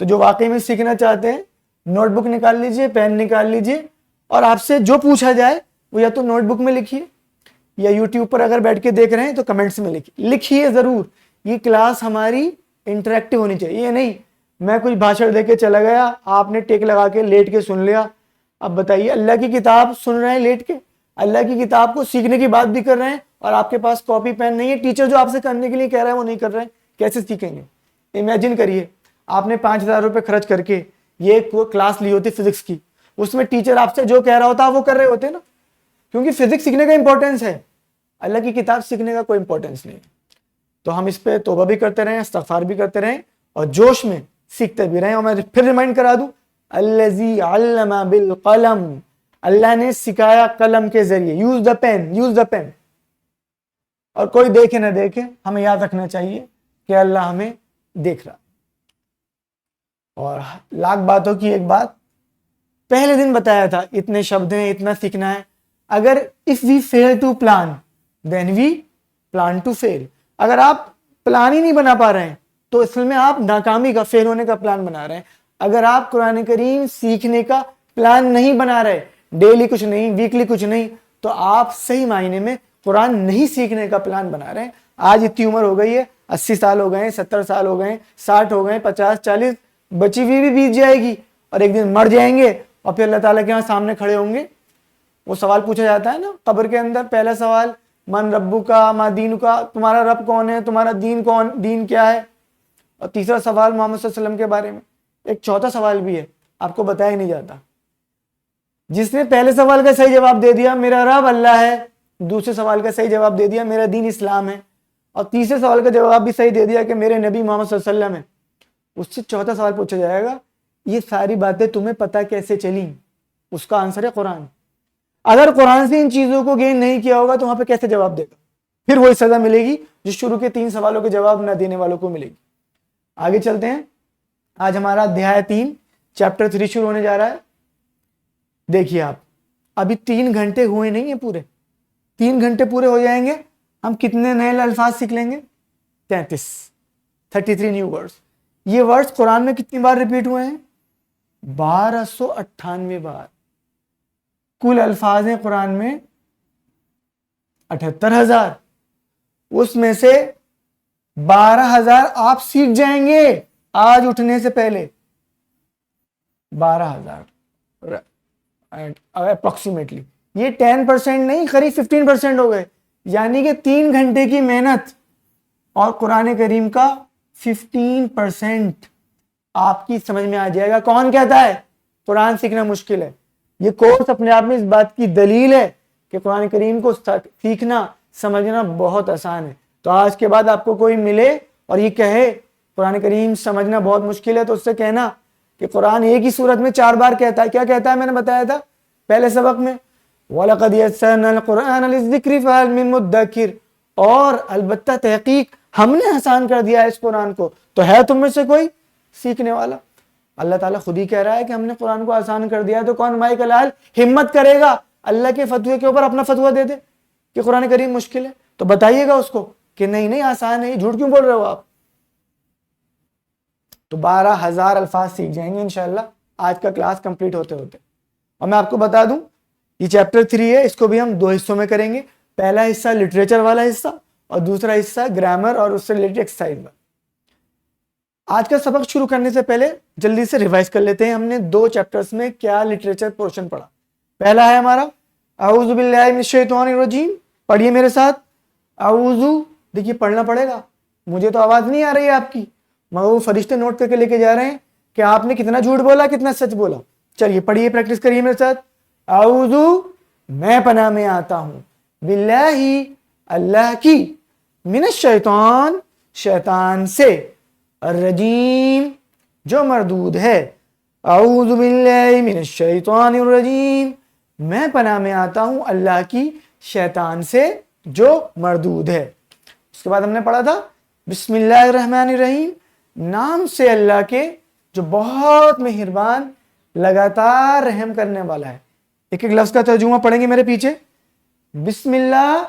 تو جو واقعی میں سیکھنا چاہتے ہیں نوٹ بک نکال لیجئے, پین نکال لیجئے, اور آپ سے جو پوچھا جائے وہ یا تو نوٹ بک میں لکھیے یا یوٹیوب پر اگر بیٹھ کے دیکھ رہے ہیں تو کمنٹس میں لکھیے ضرور. یہ کلاس ہماری انٹریکٹیو ہونی چاہیے. یہ نہیں میں کچھ بھاشن دے کے چلا گیا, آپ نے ٹیک لگا کے لیٹ کے سن لیا. اب بتائیے, اللہ کی کتاب سن رہے ہیں لیٹ کے, اللہ کی کتاب کو سیکھنے کی بات بھی کر رہے ہیں, اور آپ کے پاس کاپی پین نہیں ہے, ٹیچر جو آپ سے کرنے کے لیے کہہ رہا ہے وہ نہیں کر رہے ہیں, کیسے سیکھیں گے؟ امیجن کریے آپ نے 5,000 روپے خرچ کر کے یہ کلاس لی ہوتی فزکس کی, اس میں ٹیچر آپ سے جو کہہ رہا ہوتا وہ کر رہے ہوتے نا, کیونکہ فزکس سیکھنے کا امپورٹنس ہے, اللہ کی کتاب سیکھنے کا کوئی امپورٹنس نہیں. تو ہم اس پہ توبہ بھی کرتے رہیں, استغفار بھی کرتے رہیں, اور جوش میں سیکھتے بھی رہیں. اور میں پھر ریمائنڈ کرا دوں, الذی علم بالقلم, اللہ نے سکھایا قلم کے ذریعے. Use the pen, use the pen. اور کوئی دیکھے نہ دیکھے, ہمیں یاد رکھنا چاہیے کہ اللہ ہمیں دیکھ رہا. اور لاکھ باتوں کی ایک بات, پہلے دن بتایا تھا اتنے شبد ہیں, اتنا سیکھنا ہے. اگر if we fail to plan then we plan to fail. اگر آپ پلان ہی نہیں بنا پا رہے ہیں تو اصل میں آپ ناکامی کا, فیل ہونے کا پلان بنا رہے ہیں. اگر آپ قرآن کریم سیکھنے کا پلان نہیں بنا رہے, ڈیلی کچھ نہیں, ویکلی کچھ نہیں, تو آپ صحیح معنی میں قرآن نہیں سیکھنے کا پلان بنا رہے ہیں. آج اتنی عمر ہو گئی ہے, 80 سال ہو گئے ہیں, 70 سال ہو گئے ہیں, 60 ہو گئے ہیں, 50 40, بچی ہوئی بھی بیت جائے گی, اور ایک دن مر جائیں گے, اور پھر اللہ تعالیٰ کے یہاں سامنے کھڑے ہوں گے. وہ سوال پوچھا جاتا ہے نا قبر کے اندر, پہلا سوال من ربو کا ما دین کا, تمہارا رب کون ہے, تمہارا دین کون, دین کیا ہے. اور تیسرا سوال محمد صلی اللہ علیہ وسلم کے بارے میں. ایک چوتھا سوال بھی ہے, آپ کو بتایا ہی نہیں جاتا. جس نے پہلے سوال کا صحیح جواب دے دیا میرا رب اللہ ہے, دوسرے سوال کا صحیح جواب دے دیا میرا دین اسلام ہے, اور تیسرے سوال کا جواب بھی صحیح دے دیا کہ میرے نبی محمد صلی اللہ علیہ وسلم ہے, اس سے چوتھا سوال پوچھا جائے گا یہ ساری باتیں تمہیں پتہ کیسے چلیں؟ اس کا آنسر ہے قرآن. اگر قرآن سے ان چیزوں کو گین نہیں کیا ہوگا تو وہاں پہ کیسے جواب دے گا؟ پھر وہی سزا ملے گی جو شروع کے 3 سوالوں کے جواب نہ دینے والوں کو ملے گی. آگے چلتے ہیں. آج ہمارا ادھیائے 3 چیپٹر 3 شروع ہونے جا رہا ہے. دیکھیے آپ, ابھی 3 گھنٹے ہوئے نہیں ہیں پورے, 3 گھنٹے پورے ہو جائیں گے, ہم کتنے نئے الفاظ سیکھ لیں گے؟ 33 نیو ورڈز. یہ ورڈز قرآن میں کتنی بار ریپیٹ ہوئے ہیں؟ 1298 بار. کل الفاظ ہیں قرآن میں 78,000. اس میں سے 12,000 آپ سیکھ جائیں گے آج اٹھنے سے پہلے. 12,000 اپروکسیمیٹلی. یہ 10% نہیں, قریب 15% ہو گئے. یعنی کہ 3 گھنٹے کی محنت اور قرآن کریم کا 15% آپ کی سمجھ میں آ جائے گا. کون کہتا ہے قرآن سیکھنا مشکل ہے؟ یہ کورس اپنے آپ میں اس بات کی دلیل ہے کہ قرآن کریم کو سیکھنا سمجھنا بہت آسان ہے. تو آج کے بعد آپ کو کوئی ملے اور یہ کہے قرآن کریم سمجھنا بہت مشکل ہے, تو اس سے کہنا کہ قرآن ایک ہی صورت میں 4 بار کہتا ہے. کیا کہتا ہے؟ میں نے بتایا تھا پہلے سبق میں, وَلَقَدْ يَسَّرْنَا الْقُرْآنَ لِلذِّكْرِ فَهَلْ مِن مُدَّكِرٍ, اور البتہ تحقیق ہم نے آسان کر دیا ہے اس قرآن کو, تو ہے تم میں سے کوئی سیکھنے والا؟ اللہ تعالیٰ خود ہی کہہ رہا ہے کہ ہم نے قرآن کو آسان کر دیا ہے, تو کون مائی کلال ہمت کرے گا اللہ کے فتوے کے اوپر اپنا فتویٰ دے دے کہ قرآن کریم مشکل ہے؟ تو بتائیے گا اس کو کہ نہیں نہیں آسان ہے, جھوٹ کیوں بول رہے ہو آپ؟ تو 12,000 الفاظ سیکھ جائیں گے انشاءاللہ آج کا کلاس کمپلیٹ ہوتے ہوتے. اور میں آپ کو بتا دوں یہ چیپٹر 3 ہے, اس کو بھی ہم 2 حصوں میں کریں گے. پہلا حصہ لٹریچر والا حصہ اور دوسرا حصہ گرامر اور اس سے ریلیٹڈ ایکسرسائز. آج کا سبق شروع کرنے سے پہلے جلدی سے ریوائز کر لیتے ہیں ہم نے 2 چیپٹرز میں کیا لٹریچر پورشن پڑھا. پہلا ہے ہمارا اعوذ باللہ من الشیطان الرجیم. پڑھیے میرے ساتھ اعوذ. دیکھیے پڑھنا پڑے گا, مجھے تو آواز نہیں آ رہی ہے آپ کی, مگر وہ فرشتے نوٹ کر کے لے کے جا رہے ہیں کہ آپ نے کتنا جھوٹ بولا کتنا سچ بولا. چلیے پڑھیے, پریکٹس کریے میرے ساتھ. اعوذ میں پناہ میں آتا ہوں, باللہ اللہ کی, من الشیطان شیطان سے, الرجیم جو مردود ہے. اعوذ باللہ من الشیطان الرجیم میں پناہ میں آتا ہوں اللہ کی شیطان سے جو مردود ہے. اس کے بعد ہم نے پڑھا تھا بسم اللہ الرحمن الرحیم, نام سے اللہ کے جو بہت مہربان لگاتار رحم کرنے والا ہے. ایک ایک لفظ کا ترجمہ پڑھیں گے میرے پیچھے. بسم اللہ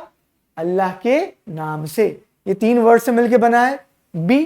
اللہ کے نام سے, یہ 3 ورڈ سے مل کے بنا ہے. بی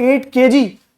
8 kg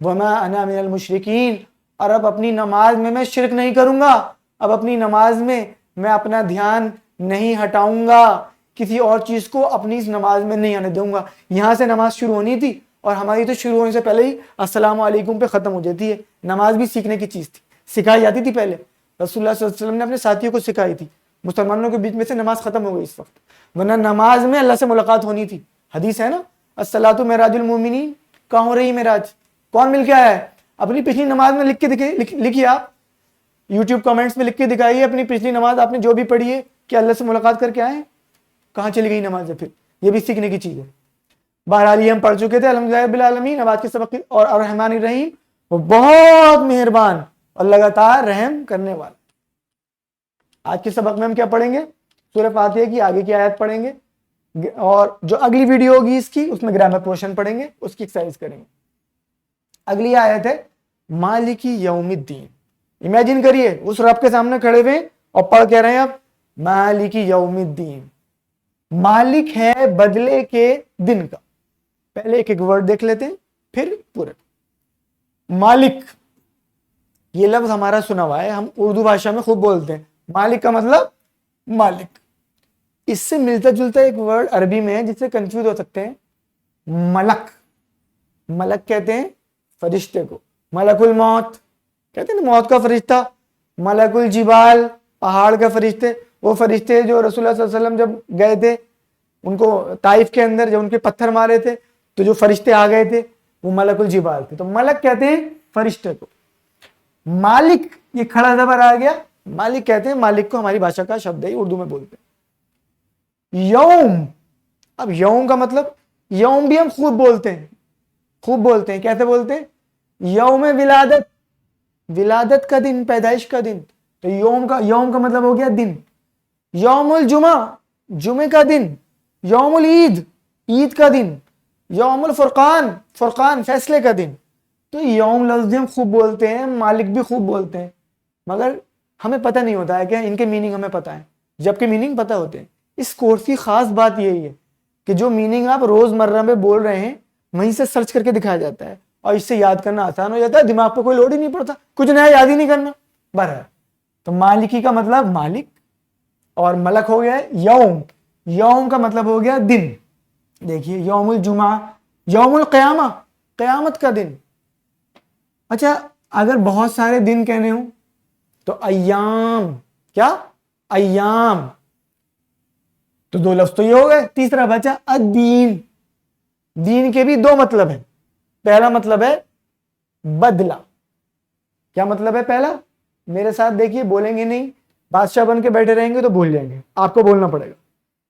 وما انا من المشرکین، اور اب اپنی نماز میں شرک نہیں کروں گا، اب اپنی نماز میں اپنا دھیان نہیں ہٹاؤں گا، کسی اور چیز کو اپنی اس نماز میں نہیں آنے دوں گا۔ یہاں سے نماز شروع ہونی تھی، اور ہماری تو شروع ہونے سے پہلے ہی السلام علیکم پہ ختم ہو جاتی ہے۔ نماز بھی سیکھنے کی چیز تھی، سکھائی جاتی تھی پہلے، رسول اللہ صلی اللہ علیہ وسلم نے اپنے ساتھیوں کو سکھائی تھی۔ مسلمانوں کے بیچ میں سے نماز ختم ہو گئی اس وقت، ورنہ نماز میں اللہ سے ملاقات ہونی تھی۔ حدیث ہے نا، الصلاۃ معراج المومنین، کہاں ہو رہی ہے معراج؟ کون مل کے آیا ہے؟ اپنی پچھلی نماز میں لکھیے آپ، یوٹیوب کمنٹس میں لکھ کے دکھائیے اپنی پچھلی نماز آپ نے جو بھی پڑھی ہے کہ اللہ سے ملاقات کر کے آئے ہیں، کہاں چلی گئی نماز ہے؟ پھر یہ بھی سیکھنے کی چیز ہے۔ بہرحال یہ ہم پڑھ چکے تھے الحمدللہ رب العالمین۔ اب آج کے سبق اور الرحمن الرحیم، وہ بہت مہربان اور لگاتار رحم کرنے والا۔ آج کے سبق میں ہم کیا پڑھیں گے؟ سورہ فاتحہ کی آگے کی آیت پڑھیں گے، اور جو اگلی ویڈیو ہوگی اس کی، اس میں گرامر پورشن پڑھیں گے، اس کی ایکسرسائز کریں گے۔ اگلی آیت ہے مالکی یوم الدین۔ امیجن کریے اس رب کے سامنے کھڑے ہوئے اور پڑھ کہہ رہے ہیں اب مالکی یوم الدین، مالک ہے بدلے کے دن کا۔ پہلے ایک ایک ورڈ دیکھ لیتے ہیں پھر پورے۔ مالک، یہ لفظ ہمارا سنا ہوا ہے، ہم اردو بھاشا میں خوب بولتے ہیں۔ مالک کا مطلب مالک۔ اس سے ملتا جلتا ایک ورڈ عربی میں ہے جس سے کنفیوز ہو سکتے ہیں، ملک۔ ملک کہتے ہیں فرشتے کو، ملک الموت کہتے ہیں نا، موت کا فرشتہ۔ ملک الجبال، پہاڑ کا فرشتے، وہ فرشتے جو رسول اللہ صلی اللہ علیہ وسلم جب گئے تھے ان کو طائف کے اندر، جب ان کے پتھر مارے تھے تو جو فرشتے آ گئے تھے وہ ملک الجبال تھے۔ تو ملک کہتے ہیں فرشتے کو۔ مالک، یہ کھڑا زبر آ گیا، مالک کہتے ہیں، مالک کو ہماری بھاشا کا شبد ہے، اردو میں بولتے ہیں۔ یوم، اب یوم کا مطلب، یوم بھی ہم خوب بولتے ہیں، خوب بولتے ہیں۔ کیسے بولتے ہیں؟ یوم ولادت، ولادت کا دن، پیدائش کا دن۔ تو یوم کا مطلب ہو گیا دن۔ یوم الجمعہ، جمعے کا دن۔ یوم العید، عید کا دن۔ یوم الفرقان، فرقان فیصلے کا دن۔ تو یوم لفظ ہم خوب بولتے ہیں، مالک بھی خوب بولتے ہیں، مگر ہمیں پتہ نہیں ہوتا ہے کہ ان کے میننگ ہمیں پتہ ہے، جبکہ میننگ پتہ ہوتے ہیں۔ اس کورس کی خاص بات یہی ہے کہ جو میننگ آپ روز مرہ میں بول رہے ہیں وہیں سے سرچ کر کے دکھایا جاتا ہے، اور اس سے یاد کرنا آسان ہو جاتا ہے، دماغ پہ کوئی لوڈ ہی نہیں پڑتا، کچھ نیا یاد ہی نہیں کرنا۔ بہرحال تو مالکی کا مطلب مالک، اور ملک ہو گیا یوم، یوم کا مطلب ہو گیا دن۔ دیکھیے یوم الجمعہ، یوم القیامہ، قیامت کا دن۔ اچھا اگر بہت سارے دن کہنے ہوں تو ایام، کیا؟ ایام۔ تو دو لفظ تو یہ ہو گئے، تیسرا بچا الدین۔ دین کے بھی دو مطلب ہیں۔ پہلا مطلب ہے بدلہ۔ کیا مطلب ہے پہلا؟ میرے ساتھ دیکھیے، بولیں گے نہیں، بادشاہ بن کے بیٹھے رہیں گے تو بھول جائیں گے، آپ کو بولنا پڑے گا۔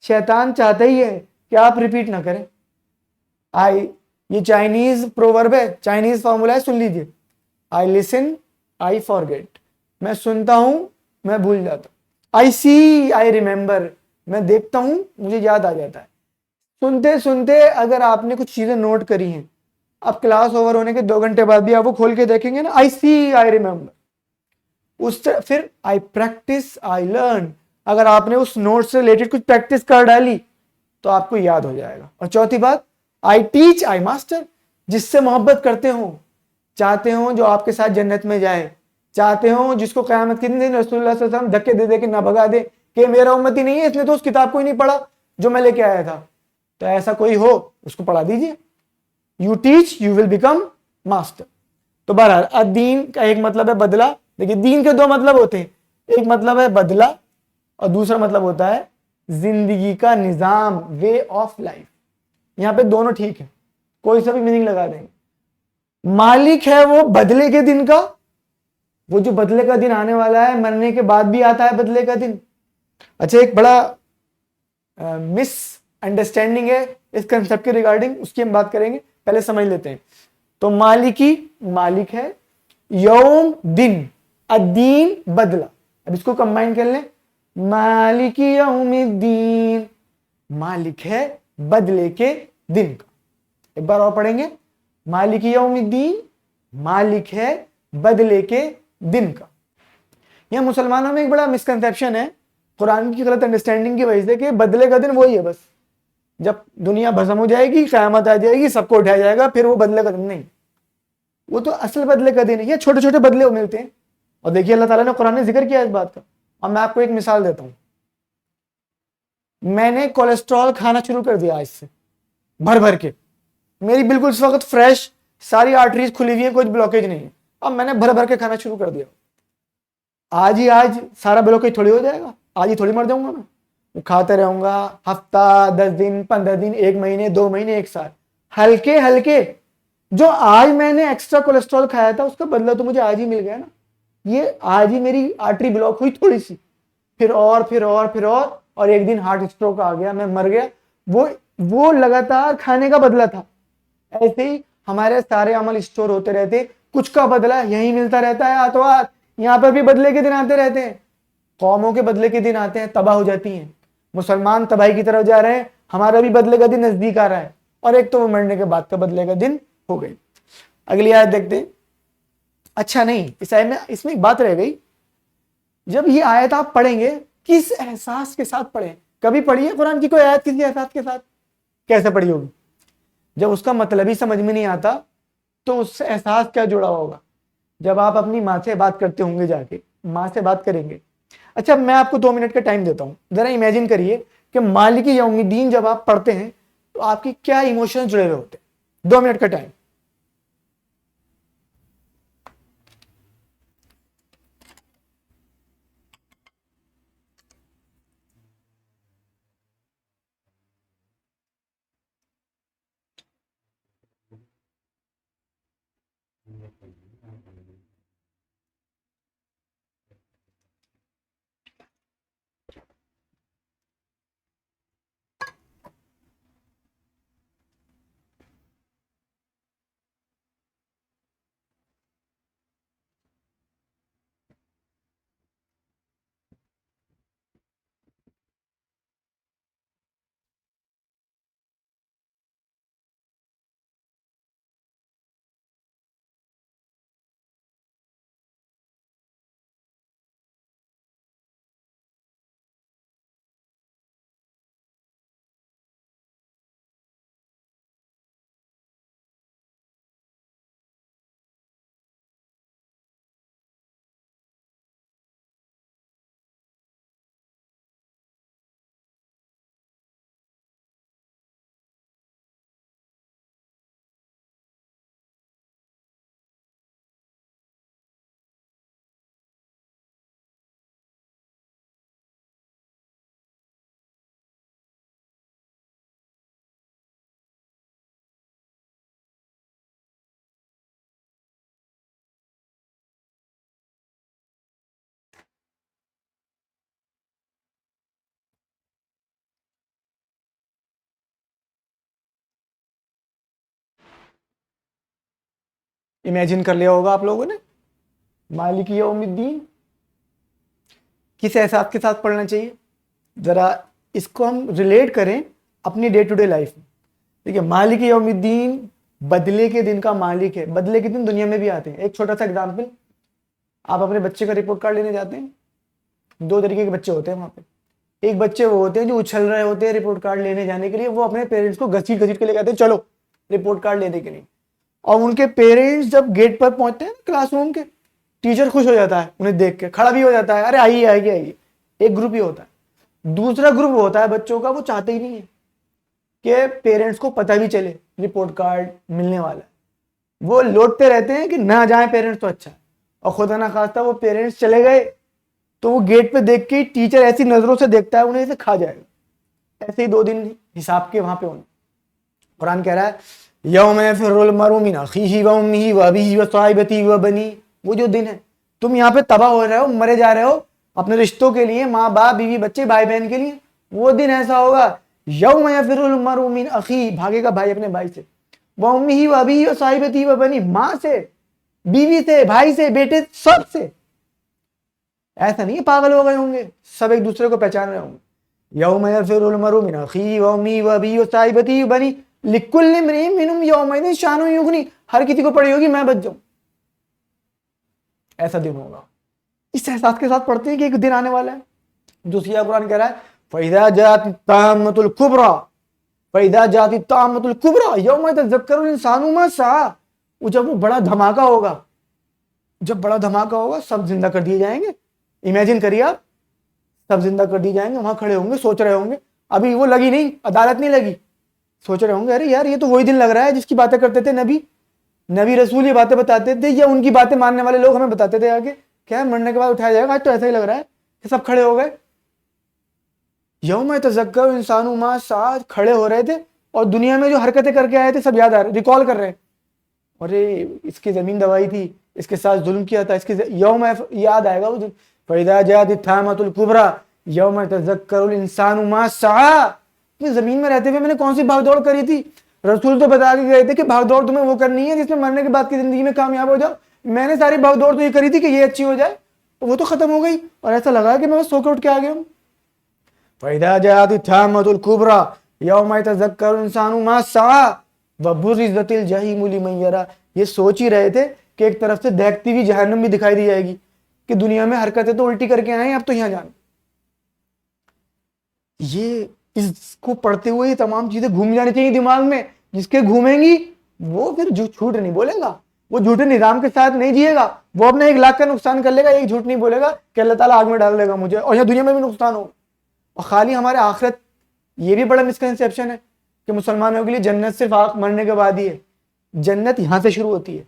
شیطان چاہتا ہی ہے کہ آپ ریپیٹ نہ کریں۔ یہ چائنیز پروورب ہے، چائنیز فارمولا ہے، سن لیجئے۔ آئی لسن، آئی فارگیٹ، میں سنتا ہوں، میں بھول جاتا ہوں۔ آئی سی، آئی ریممبر، میں دیکھتا ہوں، مجھے یاد آ جاتا ہے۔ سنتے سنتے اگر آپ نے کچھ چیزیں نوٹ کری ہیں، اب کلاس اوور ہونے کے 2 گھنٹے بعد بھی آپ وہ کھول کے دیکھیں گے نا، آئی سی، آئی ریممبر، اس سے پھر آئی پریکٹس، آئی لرن۔ اگر آپ نے اس نوٹ سے ریلیٹڈ کچھ پریکٹس کر ڈالی تو آپ کو یاد ہو جائے گا۔ اور چوتھی بات، آئی ٹیچ، آئی ماسٹر۔ جس سے محبت کرتے ہوں، چاہتے ہوں جو آپ کے ساتھ جنت میں جائے، چاہتے ہوں جس کو قیامت کے دن رسول اللہ صلی اللہ علیہ وسلم دھکے دے دے کے نہ بھگا دے کہ میرا امتی نہیں ہے، اس نے تو اس کتاب کو ہی نہیں پڑھا جو میں لے کے آیا تھا، تو ایسا کوئی ہو اس کو پڑھا دیجئے۔ You teach, you will become master. تو بہرحال الدین کا ایک مطلب ہے بدلہ۔ دیکھیے دین کے 2 مطلب ہوتے ہیں، ایک مطلب ہے بدلہ اور دوسرا مطلب ہوتا ہے زندگی کا نظام، وے آف لائف۔ یہاں پہ دونوں ٹھیک ہے، کوئی سا بھی میننگ لگا دیں گے۔ مالک ہے وہ بدلے کے دن کا، وہ جو بدلے کا دن آنے والا ہے، مرنے کے بعد بھی آتا ہے بدلے کا دن۔ اچھا ایک بڑا مس انڈرسٹینڈنگ ہے اس کنسپٹ کے ریگارڈنگ، اس کی ہم بات کریں گے، پہلے سمجھ لیتے ہیں۔ تو مالکی، مالک ہے، یوم دن، الدین بدلہ۔ اب اس کو کمبائن کر لیں، مالکی یوم الدین، مالک ہے بدلے کے دن کا۔ ایک بار اور پڑھیں گے، مالکی یوم الدین، مالک ہے بدلے کے دن کا۔ یہ مسلمانوں میں ایک بڑا مسکنسیپشن ہے قرآن کی غلط انڈرسٹینڈنگ کی وجہ سے کہ بدلے کا دن وہی ہے، بس جب دنیا بھسم ہو جائے گی، قیامت آ جائے گی، سب کو اٹھایا جائے گا، پھر وہ بدلے کا دن نہیں۔ وہ تو اصل بدلے کا دن ہے. یہ چھوٹے چھوٹے بدلے ملتے ہیں. اور دیکھیے اللہ تعالیٰ نے قرآن میں ذکر کیا اس بات کا. اب میں آپ کو ایک مثال دیتا ہوں. میں نے کولیسٹرول کھانا شروع کر دیا آج سے بھر بھر کے. میری بالکل اس وقت فریش ساری آرٹریز کھلی ہوئی ہیں, کوئی بلاکیج نہیں ہے. اب میں نے بھر بھر کے کھانا شروع کر دیا. آج ہی آج سارا بلاکیج تھوڑی ہو جائے گا, آج ہی تھوڑی مر جاؤں گا میں کھاتے رہوں گا ہفتہ 10 دن 15 دن 1 مہینے 2 مہینے 1 سال ہلکے ہلکے. جو آج میں نے ایکسٹرا کولیسٹرول کھایا تھا اس کا بدلہ تو مجھے آج ہی مل گیا نا. یہ آج ہی میری آرٹری بلاک ہوئی تھوڑی سی, پھر اور ایک دن ہارٹ اسٹروک آ گیا, میں مر گیا. وہ لگاتار کھانے کا بدلہ تھا. ایسے ہی ہمارے سارے عمل اسٹور ہوتے رہتے, کچھ کا بدلہ یہی ملتا رہتا ہے ہاتھوں ہاتھ. یہاں پر بھی بدلے کے دن آتے رہتے ہیں, قوموں کے بدلے کے دن آتے ہیں, تباہ ہو جاتی ہیں. مسلمان تباہی کی طرف جا رہے ہیں, ہمارا بھی بدلے کا دن نزدیک آ رہا ہے. اور ایک تو وہ مرنے کے بعد کا بدلے کا دن ہو گئی. اگلی آیت دیکھتے ہیں. اچھا نہیں, اس میں ایک بات رہ گئی. جب یہ آیت آپ پڑھیں گے کس احساس کے ساتھ پڑھیں؟ کبھی پڑھیے قرآن کی کوئی آیت کسی احساس کے ساتھ؟ کیسے پڑھی ہوگی؟ جب اس کا مطلب ہی سمجھ میں نہیں آتا تو اس سے احساس کیا جڑا ہوگا؟ جب آپ اپنی ماں سے بات کرتے ہوں گے, جا کے ماں سے بات کریں گے. اچھا میں آپ کو 2 منٹ کا ٹائم دیتا ہوں, ذرا امیجن کریے کہ مالک یوم الدین جب آپ پڑھتے ہیں تو آپ کی کیا ایموشن جڑے ہوئے ہوتے ہیں. 2 منٹ کا ٹائم. امیجن کر لیا ہوگا آپ لوگوں نے مالک یوم الدین کس احساس کے ساتھ پڑھنا چاہیے. ذرا اس کو ہم ریلیٹ کریں اپنی ڈے ٹو ڈے لائف میں. دیکھیے مالک یوم الدین بدلے کے دن کا مالک ہے. بدلے کے دن دنیا میں بھی آتے ہیں. ایک چھوٹا سا ایگزامپل, آپ اپنے بچے کا رپورٹ کارڈ لینے جاتے ہیں, 2 طریقے کے بچے ہوتے ہیں وہاں پہ. ایک بچے وہ ہوتے ہیں جو اچھل رہے ہوتے ہیں رپورٹ کارڈ لینے جانے کے لیے, وہ اپنے پیرنٹس کو گھسیٹ گھسیٹ کے لے جاتے ہیں, چلو رپورٹ کارڈ لینے کے لیے. اور ان کے پیرنٹس جب گیٹ پر پہنچتے ہیں کلاس روم کے, ٹیچر خوش ہو جاتا ہے انہیں دیکھ کے, کھڑا بھی ہو جاتا ہے, ارے آئیے آئیے آئیے. ایک گروپ ہی ہوتا ہے. دوسرا گروپ ہوتا ہے بچوں کا, وہ چاہتے ہی نہیں ہے کہ پیرنٹس کو پتہ بھی چلے رپورٹ کارڈ ملنے والا ہے. وہ لوٹتے رہتے ہیں کہ نہ جائیں پیرنٹس تو اچھا ہے. اور خدا نہ خواستہ وہ پیرنٹس چلے گئے تو وہ گیٹ پہ دیکھ کے ٹیچر ایسی نظروں سے دیکھتا ہے انہیں اسے کھا جائے گا. ایسے ہی 2 دن حساب کے وہاں پہ ہونے. قرآن کہہ رہا ہے یوم یفر المرء من اخیہ وامہ وابیہ وصاحبتہ وبنیہ. وہ جو دن ہے تم یہاں پہ تباہ ہو رہے ہو, مرے جا رہے ہو اپنے رشتوں کے لیے, ماں باپ بیوی بچے بھائی بہن کے لیے. وہ دن ایسا ہوگا یوم یفر المرء من اخیہ, بھاگے گا بھائی اپنے بھائی سے, وامہ وابیہ وصاحبتہ وبنیہ, ماں سے بیوی سے بھائی سے بیٹے سب سے. ایسا نہیں پاگل ہو گئے ہوں گے, سب ایک دوسرے کو پہچان رہے ہوں گے. یوم یفر المرء من اخیہ وامہ وابیہ وصاحبتہ وبنیہ لکل امرئ منہم یومئذ شأن یغنیہ. ہر کسی کو پڑی ہوگی میں بچ جاؤں. ایسا دن ہوگا. اس احساس کے ساتھ پڑھتے ہیں کہ ایک دن آنے والا ہے. دوسرا قرآن کہہ رہا ہے فَإِذَا جَاءَتِ الطَّامَّةُ الْكُبْرَىٰ فَإِذَا جَاءَتِ الطَّامَّةُ الْكُبْرَىٰ يَوْمَ يَتَذَكَّرُ الْإِنسَانُ مَا سَعَىٰ. وہ جب وہ بڑا دھماکہ ہوگا، جب بڑا دھماکہ ہوگا سب زندہ کر دیے جائیں گے. امیجن کریے آپ، سب زندہ کر دیے جائیں گے. وہاں کھڑے ہوں گے، سوچ رہے ہوں گے، ابھی وہ لگی نہیں، عدالت نہیں لگی، سوچ رہے ہوں گے ارے یار یہ تو وہی دن لگ رہا ہے جس کی باتیں کرتے تھے نبی رسول یہ باتیں بتاتے تھے، یا ان کی باتیں ماننے والے لوگ ہمیں بتاتے تھے آگے کیا مرنے کے بعد اٹھایا جائے گا. آج تو ایسا ہی لگ رہا ہے کہ سب کھڑے ہو گئے. یوم یتذکر الانسان ما سعی، کھڑے ہو رہے تھے اور دنیا میں جو حرکتیں کر کے آئے تھے سب یاد آ رہے، ریکال کر رہے ہیں. ارے اس کی زمین دبائی تھی، اس کے ساتھ ظلم کیا تھا، اس کی یوم یاد آئے گا وہ دن. فَإِذَا جَاءَتِ الطَّامَّةُ الْكُبْرىٰ یوم یتذکر الانسان ما سعی. زمین میں رہتے ہوئے میں نے کون سی بھاگ دوڑ کری تھی؟ رسول تو بتا کے گئے تھے کہ بھاگ دوڑ تمہیں وہ کرنی ہے جس میں مرنے کے بعد کی زندگی میں کامیاب ہو جاؤ. میں نے ساری بھاگ دوڑ تو یہ کری تھی کہ یہ اچھی ہو جائے، وہ تو ختم ہو گئی اور ایسا لگا کہ میں بس سو کے اٹھ کے آ گیا ہوں. فَإِذَا جَاءَتِ الطَّامَّةُ الْكُبْرىٰ یوم یتذکر الانسان ما سعی وَبُرِّزَتِ الْجَحِیمُ لِمَن یَرَىٰ. یہ سوچ ہی رہے تھے کہ ایک طرف سے دیکھتی ہوئی جہنم بھی دکھائی دی جائے گی کہ دنیا میں حرکتیں تو الٹی کر کے آئیں، اب تو یہاں جانا. یہ اس کو پڑھتے ہوئے یہ تمام چیزیں گھوم جانی چاہیے دماغ میں. جس کے گھومیں گی وہ پھر جھوٹ نہیں بولے گا، وہ جھوٹے نظام کے ساتھ نہیں جیے گا. وہ اپنے 1,00,000 کا نقصان کر لے گا، ایک جھوٹ نہیں بولے گا کہ اللہ تعالیٰ آگ میں ڈال دے گا مجھے اور یہاں دنیا میں بھی نقصان ہو. اور خالی ہمارے آخرت، یہ بھی بڑا مسکنسیپشن ہے کہ مسلمانوں کے لیے جنت صرف مرنے کے بعد ہی ہے. جنت یہاں سے شروع ہوتی ہے،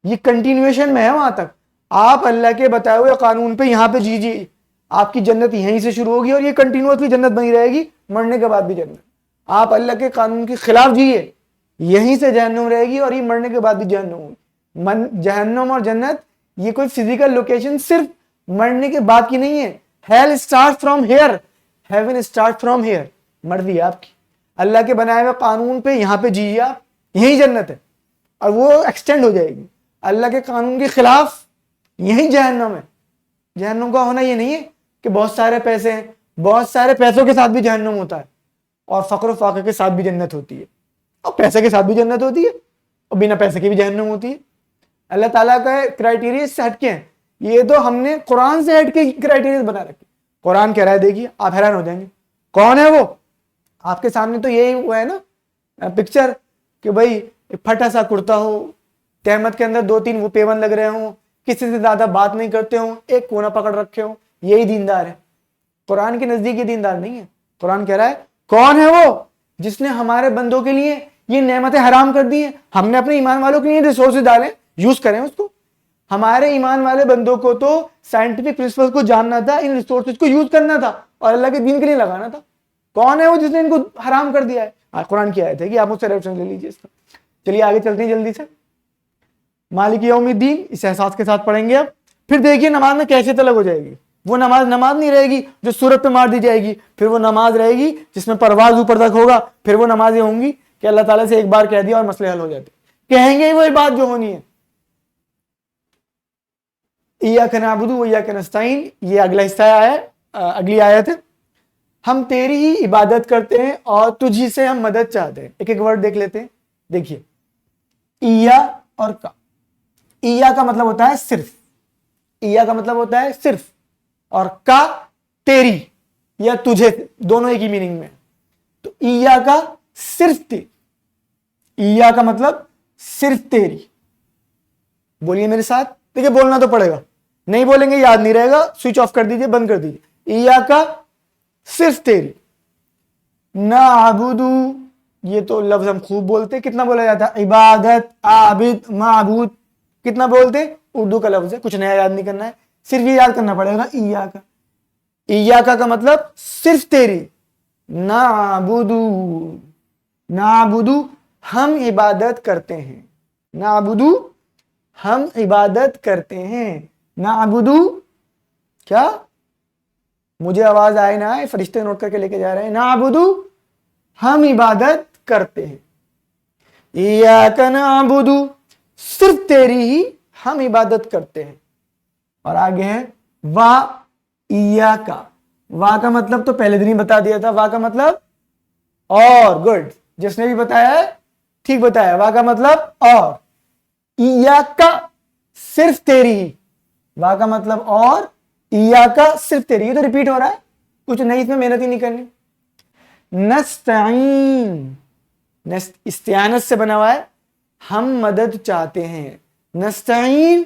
یہ کنٹینیویشن میں ہے. وہاں تک آپ اللہ کے بتائے ہوئے قانون پہ یہاں پہ جیجیے، آپ کی جنت یہیں سے شروع ہوگی اور یہ کنٹینیوسلی جنت بنی رہے گی مرنے کے بعد بھی جنت. آپ اللہ کے قانون کے خلاف جیے، یہیں سے جہنم رہے گی اور یہ مرنے کے بعد بھی جہنم ہوگی. جہنم اور جنت یہ کوئی فزیکل لوکیشن صرف مرنے کے بعد کی نہیں ہے. Hell start from here, heaven start from here. مرضی ہے آپ کی، اللہ کے بنائے ہوئے قانون پہ یہاں پہ جیجیے آپ، یہی جنت ہے اور وہ ایکسٹینڈ ہو جائے گی. اللہ کے قانون کے خلاف یہی جہنم ہے. جہنم کا ہونا یہ نہیں ہے کہ بہت سارے پیسے ہیں، بہت سارے پیسوں کے ساتھ بھی جہنم ہوتا ہے اور فقر و فاقے کے ساتھ بھی جنت ہوتی ہے اور پیسے کے ساتھ بھی جنت ہوتی ہے اور بنا پیسے کی بھی جہنم ہوتی ہے. اللہ تعالیٰ کا کرائٹیریا سے ہٹ کے ہیں. یہ تو ہم نے قرآن سے ہٹ کے کرائٹیریا بنا رکھے. قرآن کہہ رہا ہے دیکھیے، آپ حیران ہو جائیں گے. کون ہے وہ؟ آپ کے سامنے تو یہی ہوا ہے نا پکچر کہ بھائی پھٹا سا کرتا ہو، تہمت کے اندر 2-3 وہ پیون لگ رہے ہوں، کسی سے زیادہ بات نہیں کرتے ہوں، ایک کونا پکڑ رکھے ہوں، یہی دیندار ہے. قرآن کے نزدیک یہ دیندار نہیں ہے. قرآن کہہ رہا ہے کون ہے وہ جس نے ہمارے بندوں کے لیے یہ نعمتیں حرام کر دی ہیں. ہم نے اپنے ایمان والوں کے لیے ریسورسز ڈالیں، یوز کریں اس کو. ہمارے ایمان والے بندوں کو تو سائنٹیفک پرنسپل کو جاننا تھا، ان ریسورسز کو یوز کرنا تھا اور اللہ کے دین کے لیے لگانا تھا. کون ہے وہ جس نے ان کو حرام کر دیا ہے؟ قرآن کی آیت ہے کہ آپ مجھ سے ریفرنس لے لیجیے اس کا. چلیے آگے چلتے ہیں جلدی سے. مالک یوم الدین اس احساس کے ساتھ پڑھیں گے. اب پھر دیکھیے نماز میں کیفیت الگ ہو جائے گی. وہ نماز نہیں رہے گی جو صورت پہ مار دی جائے گی، پھر وہ نماز رہے گی جس میں پرواز اوپر تک ہوگا. پھر وہ نمازیں ہوں گی کہ اللہ تعالیٰ سے ایک بار کہہ دیا اور مسئلے حل ہو جاتے. کہیں گے وہی بات جو ہونی ہے. ایاک نعبد و ایاک نستعین، یہ اگلا حصہ ہے، اگلی آیت ہے. ہم تیری ہی عبادت کرتے ہیں اور تجھی سے ہم مدد چاہتے ہیں. ایک ایک ورڈ دیکھ لیتے ہیں. دیکھیے ایا اور کا. ایا کا مطلب ہوتا ہے صرف، ایا کا مطلب ہوتا ہے صرف، اور کا تیری یا تجھے، دونوں ایک ہی میننگ میں. تو ایا کا صرف تیری، ایا کا مطلب صرف تیری. بولیے میرے ساتھ. دیکھیے بولنا تو پڑے گا، نہیں بولیں گے یاد نہیں رہے گا. سوئچ آف کر دیجیے، بند کر دیجیے. ایا کا صرف تیری. نعبدو، یہ تو لفظ ہم خوب بولتے. کتنا بولا جاتا ہے؟ عبادت، عابد، معبود. کتنا بولتے؟ اردو کا لفظ ہے، کچھ نیا یاد نہیں کرنا ہے، صرف یہ یاد کرنا پڑے گا. ایاکا، ایاکا کا مطلب صرف تیری. نعبدو، نعبدو ہم عبادت کرتے ہیں. نعبدو ہم عبادت کرتے ہیں. نعبدو کیا؟ مجھے آواز آئے نہ آئے، فرشتے نوٹ کر کے لے کے جا رہے ہیں. نعبدو ہم عبادت کرتے ہیں. ایاک نعبدو صرف تیری ہی ہم عبادت کرتے ہیں. اور آگے ہے وا ایاکا. وا کا مطلب تو پہلے دن ہی بتا دیا تھا. وا کا مطلب اور. گڈ، جس نے بھی بتایا ہے ٹھیک بتایا. وا کا مطلب اور. ایاکا صرف تیری ہی. وا کا مطلب اور، ایاکا صرف تیری. یہ تو ریپیٹ ہو رہا ہے، کچھ نہیں، اس میں محنت ہی نہیں کرنی. نستعین، استعانت سے بنا ہوا ہے. ہم مدد چاہتے ہیں، نستعین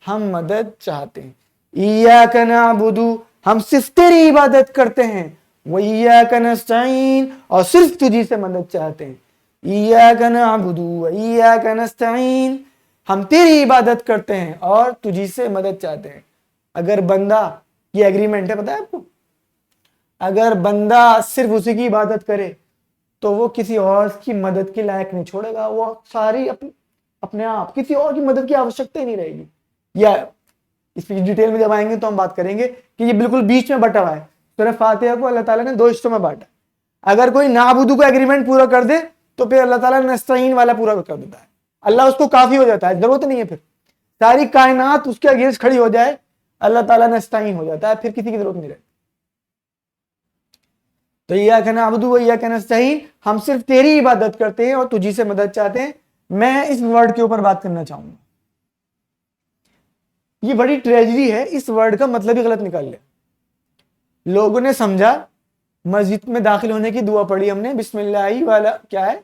ہم مدد چاہتے ہیں، ایاک نعبد ہم صرف تیری عبادت کرتے ہیں، وایاک نستعین اور صرف تجھی سے مدد چاہتے ہیں، ایاک نعبد وایاک نستعین ہم تیری عبادت کرتے ہیں اور تجھی سے مدد چاہتے ہیں۔ اگر بندہ، یہ ایگریمنٹ ہے پتہ ہے آپ کو، اگر بندہ صرف اسی کی عبادت کرے تو وہ کسی اور کی مدد کے لائق نہیں چھوڑے گا، وہ ساری اپنے آپ، کسی اور کی مدد کی آوشکتا ہی نہیں رہے گی۔ یا اس کی ڈیٹیل میں جب آئیں گے تو ہم بات کریں گے کہ یہ بالکل بیچ میں بٹا ہوا ہے۔ سورہ فاتحہ کو اللہ تعالیٰ نے 2 حصوں میں بانٹا، اگر کوئی نعبدو کو ایگریمنٹ پورا کر دے تو پھر اللہ تعالیٰ نے نستعین والا پورا کر دیتا ہے، اللہ اس کو کافی ہو جاتا ہے، ضرورت نہیں ہے، پھر ساری کائنات اس کے اگینسٹ کھڑی ہو جائے اللہ تعالیٰ نستعین ہو جاتا ہے، پھر کسی کی ضرورت نہیں رہتی۔ تو ایاک نعبد و ایاک نستعین ہم صرف تیری عبادت کرتے ہیں اور تجھی سے مدد چاہتے ہیں۔ میں اس ورڈ کے اوپر بات کرنا چاہوں گا، یہ بڑی ٹریجڈی ہے، اس ورڈ کا مطلب ہی غلط نکال لیا۔ لوگوں نے سمجھا مسجد میں داخل ہونے کی دعا پڑھی ہم نے، بسم اللہ والا کیا ہے،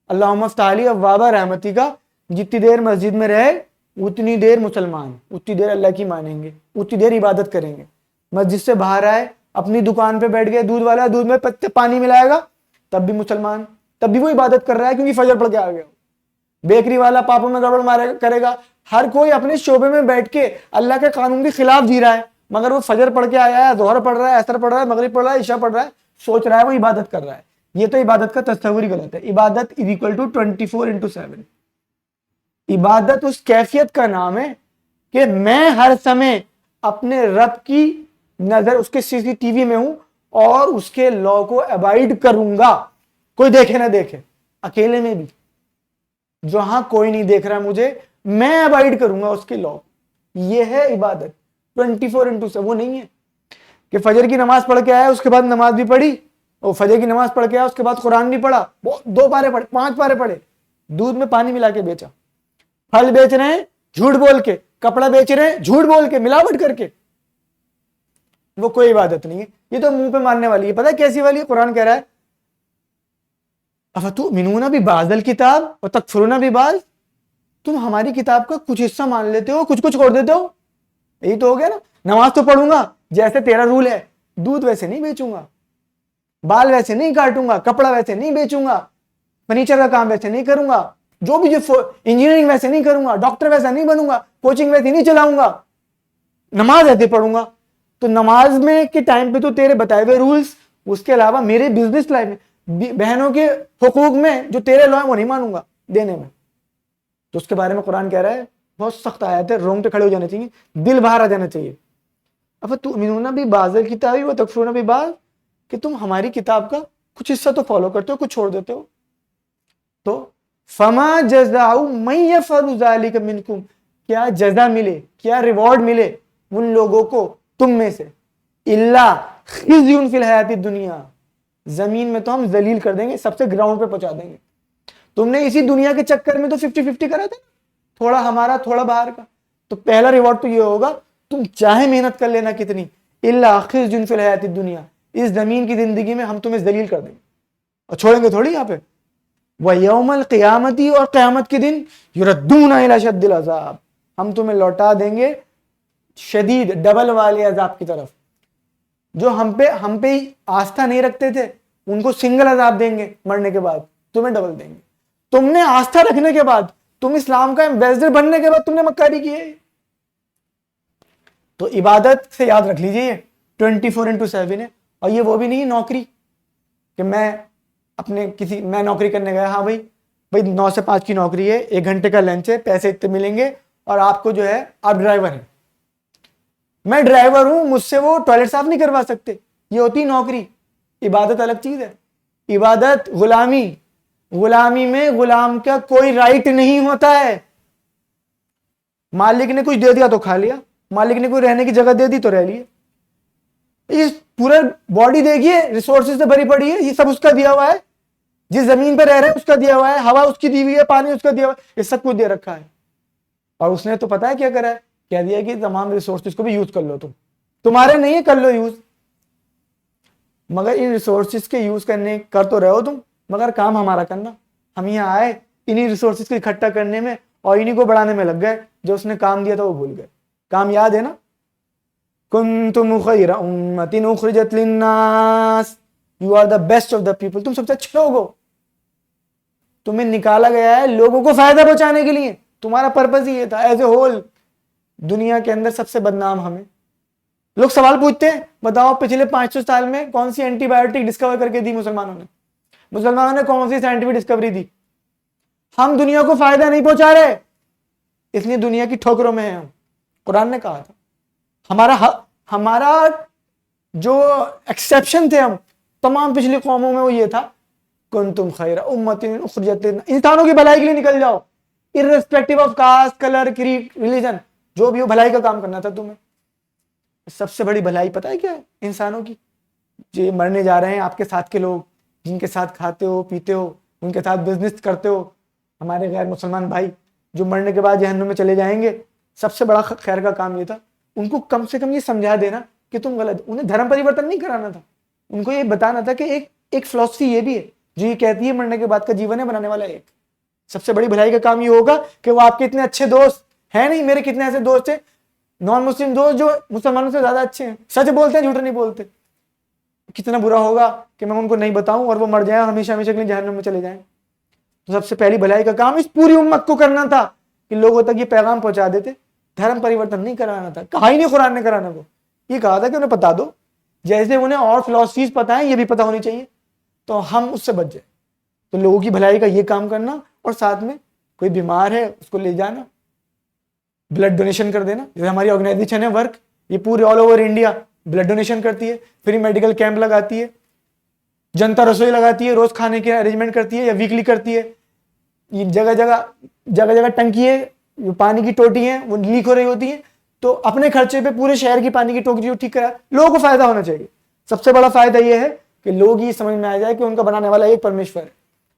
اللہم افتح لی ابواب رحمتی کا، جتنی دیر مسجد میں رہے اتنی دیر مسلمان، اتنی دیر اللہ کی مانیں گے، اتنی دیر عبادت کریں گے۔ مسجد سے باہر آئے، اپنی دکان پہ بیٹھ گئے، دودھ والا دودھ میں پانی ملائے گا تب بھی مسلمان، تب بھی وہ عبادت کر رہا ہے کیونکہ فجر پڑھ کے آ گیا۔ بیکری والا پاپوں میں گڑبڑ مارے کرے گا، ہر کوئی اپنے شعبے میں بیٹھ کے اللہ کے قانون کے خلاف جی رہا ہے، مگر وہ فجر پڑھ کے آیا ہے، ظہر پڑھ رہا ہے، عصر پڑھ رہا ہے، مغرب پڑھ رہا ہے، عشاء پڑھ رہا ہے، سوچ رہا ہے وہ عبادت کر رہا ہے۔ یہ تو عبادت کا تصور ہی غلط ہے۔ عبادت از اکول ٹو 24/7۔ عبادت اس کیفیت کا نام ہے کہ میں ہر سمے اپنے رب کی نظر اس کے CCTV میں ہوں اور اس کے لا کو ابائڈ کروں گا، کوئی دیکھے نہ دیکھے، اکیلے میں بھی جہاں کوئی نہیں دیکھ رہا مجھے، میں ابائڈ کروں گا اس کے لا۔ یہ ہے عبادت 24/7۔ وہ نہیں ہے کہ فجر کی نماز پڑھ کے آیا اس کے بعد نماز بھی پڑھی، اور فجر کی نماز پڑھ کے آیا اس کے بعد قرآن بھی پڑھا، 2 پارے پڑھے، 5 پارے پڑھے، دودھ میں پانی ملا کے بیچا، پھل بیچ رہے ہیں جھوٹ بول کے، کپڑا بیچ رہے ہیں جھوٹ بول کے، ملاوٹ کر کے، وہ کوئی عبادت نہیں ہے۔ یہ تو منہ پہ ماننے والی ہے، پتہ ہے کیسی والی ہے؟ قرآن کہہ رہا ہے افتؤمنون ببعض الکتاب وتکفرون ببعض، تم ہماری کتاب کا کچھ حصہ مان لیتے ہو، کچھ چھوڑ دیتے ہو۔ یہی تو ہو گیا نا، نماز تو پڑھوں گا جیسے تیرا رول ہے، دودھ ویسے نہیں بیچوں گا، بال ویسے نہیں کاٹوں گا، کپڑا ویسے نہیں بیچوں گا، فرنیچر کا کام ویسے نہیں کروں گا، جو بھی انجینئرنگ ویسے نہیں کروں گا، ڈاکٹر ویسا نہیں بنوں گا، کوچنگ ویسے نہیں چلاؤں گا، نماز ایسے پڑھوں گا۔ تو نماز میں کے ٹائم پہ تو تیرے بتائے ہوئے رولز، اس کے علاوہ میرے بزنس لائف میں، بہنوں کے حقوق میں جو تیرے لا ہیں وہ نہیں مانوں گا دینے میں۔ تو اس کے بارے میں قرآن کہہ رہا ہے، بہت سخت آیت ہے، رونگٹے کھڑے ہو جانے چاہیے، دل باہر آ جانا چاہیے۔ افتؤمنون ببعض الکتاب وتکفرون ببعض، کہ تم ہماری کتاب کا کچھ حصہ تو فالو کرتے ہو، کچھ چھوڑ دیتے ہو۔ تو فما جزاء من یفعل ذلک منکم، کیا جزا ملے، کیا ریوارڈ ملے ان لوگوں کو تم میں سے، الا خزی فی الحیات الدنیا، زمین میں تو ہم ذلیل کر دیں گے، سب سے گراؤنڈ پہ پہنچا دیں گے۔ تم نے اسی دنیا کے چکر میں تو 50-50 کرا تھا، تھوڑا ہمارا تھوڑا باہر کا، تو پہلا ریوارڈ تو یہ ہوگا، تم چاہے محنت کر لینا کتنی، الا خزی فی الحیات الدنیا، اس زمین کی زندگی میں ہم تمہیں ذلیل کر دیں گے اور چھوڑیں گے تھوڑی یہاں پہ۔ وَيَوْمَ الْقِيَامَةِ، اور قیامت کے دن، يُرَدُّونَ إِلَى شَدِّ الْعَذَابِ، ہم تمہیں لوٹا دیں گے شدید ڈبل والے عذاب کی طرف۔ جو ہم پہ آستھا نہیں رکھتے تھے ان کو سنگل عذاب دیں گے، مرنے کے بعد تمہیں ڈبل دیں گے۔ تم نے آستھا رکھنے کے بعد، تم اسلام کا ایمبیسڈر بننے کے بعد تم نے مکاری کی ہے۔ تو عبادت سے یاد رکھ لیجئے، یہ 24/7 ہے، اور یہ وہ بھی نہیں نوکری کہ میں نوکری کرنے گیا، ہاں بھائی 9 سے 5 کی نوکری ہے، 1 گھنٹے کا لنچ ہے، پیسے اتنے ملیں گے، اور آپ کو جو ہے آپ ڈرائیور ہیں، میں ڈرائیور ہوں، مجھ سے وہ ٹوائلٹ صاف نہیں کروا سکتے، یہ ہوتی نوکری۔ عبادت الگ چیز ہے۔ عبادت غلامی میں غلام کا کوئی رائٹ نہیں ہوتا ہے۔ مالک نے کچھ دے دیا تو کھا لیا، مالک نے کوئی رہنے کی جگہ دے دی تو رہ لیے، یہ پورا باڈی دیکھیے ریسورسز سے بھری پڑی ہے، یہ سب اس کا دیا ہوا ہے، جس زمین پہ رہ رہے ہیں اس کا دیا ہوا ہے، ہوا اس کی دی ہوئی ہے، پانی اس کا دیا ہوا ہے، یہ سب کچھ دے رکھا ہے۔ اور اس نے تو پتا ہے کیا کرا ہے، کہہ دیا کہ تمام ریسورسز کو بھی یوز کر لو، تمہارے نہیں ہے، کر لو یوز، مگر ان ریسورسز کے یوز کر تو رہے ہو تم، مگر کام ہمارا کرنا۔ ہم یہاں آئے انہی ریسورسز کو اکٹھا کرنے میں اور انہی کو بڑھانے میں لگ گئے. جو اس نے کام دیا تھا وہ بھول گئے. کام یاد ہے نا؟ کنتم خیر امۃ اخرجت للناس، you are the best of the people. تم سب سے اچھے لوگ ہو. تمہیں نکالا گیا ہے لوگوں کو فائدہ پہنچانے کے لیے. تمہارا پرپز ہی یہ تھا. ایز اے ہول دنیا کے اندر سب سے بدنام ہمیں. لوگ سوال پوچھتے ہیں بتاؤ پچھلے 500 سال میں کون سی اینٹی بایوٹک ڈسکور کر کے دی مسلمانوں نے؟ مسلمانوں نے کون سی سائنٹیفک ڈسکوری دی؟ ہم دنیا کو فائدہ نہیں پہنچا رہے، اس لیے دنیا کی ٹھوکروں میں ہیں ہم. قرآن نے کہا تھا ہمارا جو ایکسیپشن تھے ہم تمام پچھلی قوموں میں وہ یہ تھا کنتم خیر امۃ اخرجت للناس، انسانوں کی بھلائی کے لیے نکل جاؤ irrespective of caste, colour, creed, religion, جو بھی ہو بھلائی کا کام کرنا تھا تمہیں. سب سے بڑی بھلائی پتہ ہے کیا ہے انسانوں کی؟ جو مرنے جا رہے ہیں آپ کے ساتھ کے لوگ، جن کے ساتھ کھاتے ہو پیتے ہو، ان کے ساتھ بزنس کرتے ہو، ہمارے غیر مسلمان بھائی جو مرنے کے بعد جہنم میں چلے جائیں گے، سب سے بڑا خیر کا کام یہ تھا ان کو کم سے کم یہ سمجھا دینا کہ تم غلط. انہیں دھرم پریورتن نہیں کرانا تھا، ان کو یہ بتانا تھا کہ ایک فلسفی یہ بھی ہے جو یہ کہتی ہے مرنے کے بعد کا جیون ہے بنانے والا ایک. سب سے بڑی بھلائی کا کام یہ ہوگا کہ وہ آپ کے اتنے اچھے دوست ہیں نہیں، میرے کتنے ایسے دوست ہیں نان مسلم دوست جو مسلمانوں سے زیادہ اچھے ہیں، سچ بولتے ہیں، جھوٹ نہیں بولتے. کتنا برا ہوگا کہ میں ان کو نہیں بتاؤں اور وہ مر جائیں اور ہمیشہ ہمیشہ کے لیے جہنم میں چلے جائیں. تو سب سے پہلی بھلائی کا کام اس پوری امت کو کرنا تھا کہ لوگوں تک یہ پیغام پہنچا دیتے. دھرم پریورتن نہیں کرانا تھا، کہا ہی نہیں قرآن نے کرانا. وہ یہ کہا تھا کہ انہیں بتا دو جیسے انہیں اور فلاسفیز پتہ ہیں یہ بھی پتہ ہونی چاہیے تو ہم اس سے بچ جائیں. تو لوگوں کی بھلائی کا یہ کام کرنا اور ساتھ میں کوئی بیمار ہے اس کو لے جانا، بلڈ ڈونیشن کر دینا. جیسے ہماری آرگنائزیشن ہے ورک، یہ پورے all over India blood donation کرتی ہے، فری میڈیکل کیمپ لگاتی ہے، جنتا رسوئی لگاتی ہے، روز کھانے کے ارینجمنٹ کرتی ہے یا ویکلی کرتی ہے. یہ جگہ جگہ ٹنکی ہے، جو پانی کی ٹوٹی ہیں وہ لیک ہو رہی ہوتی ہیں، تو اپنے خرچے پہ پورے شہر کی پانی کی ٹوٹی جو ٹھیک کرا. لوگوں کو فائدہ ہونا چاہیے. سب سے بڑا فائدہ یہ ہے کہ لوگ یہ سمجھ میں آ جائے کہ ان کا بنانے والا ایک پرمیشور ہے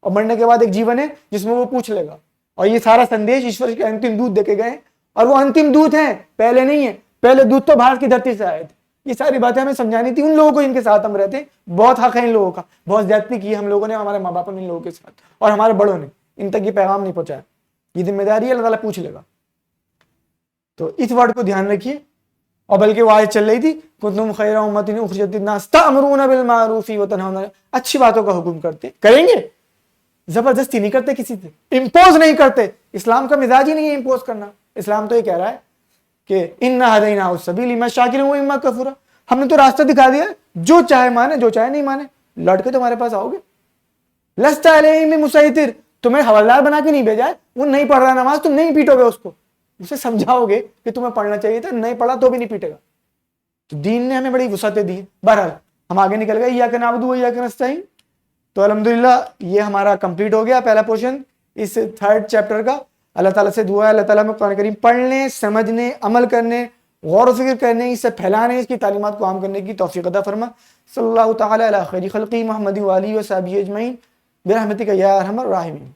اور مرنے کے بعد ایک جیون ہے جس میں وہ پوچھ لے گا. اور یہ سارا سندیش ایشور کے انتم دودت دے کے گئے اور وہ انتم دودت ہیں، پہلے نہیں ہے. پہلے دودت تو بھارت کی دھرتی سے آئے تھے. یہ ساری باتیں ہمیں سمجھانی تھی ان لوگوں کو جن کے ساتھ ہم رہتے ہیں. بہت حق ہے ان لوگوں کا، بہت زیادتی کی ہم لوگوں نے، ہمارے ماں باپ نے ان لوگوں کے ساتھ اور ہمارے بڑوں نے ان تک یہ پیغام نہیں پہنچایا. یہ ذمہ داری ہے، اللہ تعالیٰ پوچھ لے گا. تو اس ورڈ کو دھیان رکھیے. اور بلکہ وہ آیت چل رہی تھی کنتم خیر امۃ اخرجت للناس تأمرون بالمعروف وتنہون، اچھی باتوں کا حکم کرتے، کریں گے، زبردستی نہیں کرتے، کسی سے امپوز نہیں کرتے. اسلام کا مزاج ہی نہیں ہے امپوز کرنا. اسلام تو یہ کہہ رہا ہے کہ انا ہدیناہ السبیل اما شاکرا و اما کفورا، ہم نے تو راستہ دکھا دیا، جو چاہے مانے جو چاہے نہیں مانے. لوٹ کے تمہارے پاس آؤ گے. لست علیہم بمسیطر، تمہیں حوالدار بنا کے نہیں بھیجا ہے. وہ نہیں پڑھ رہا نماز، تم نہیں پیٹو گے اس کو، اسے سمجھاؤ گے کہ تمہیں پڑھنا چاہیے تھا، نہیں پڑھا تو بھی نہیں پیٹے گا. تو دین نے ہمیں بڑی وسعتیں دی ہیں. بہرحال ہم آگے نکل گئے ایاک نعبد و ایاک نستعین. تو الحمدللہ یہ ہمارا کمپلیٹ ہو گیا پہلا پورشن اس 3rd چیپٹر کا. اللہ تعالیٰ سے دعا ہے اللہ تعالیٰ میں قرآن کریم پڑھنے، سمجھنے، عمل کرنے، غور و فکر کرنے، اس سے پھیلانے، اس کی تعلیمات کو عام کرنے کی توفیق عطا فرما. صلی اللہ تعالیٰ علی خیر خلقی محمد و آلہ و صحبہ اجمعین برحمتک یا ارحم الراحمین.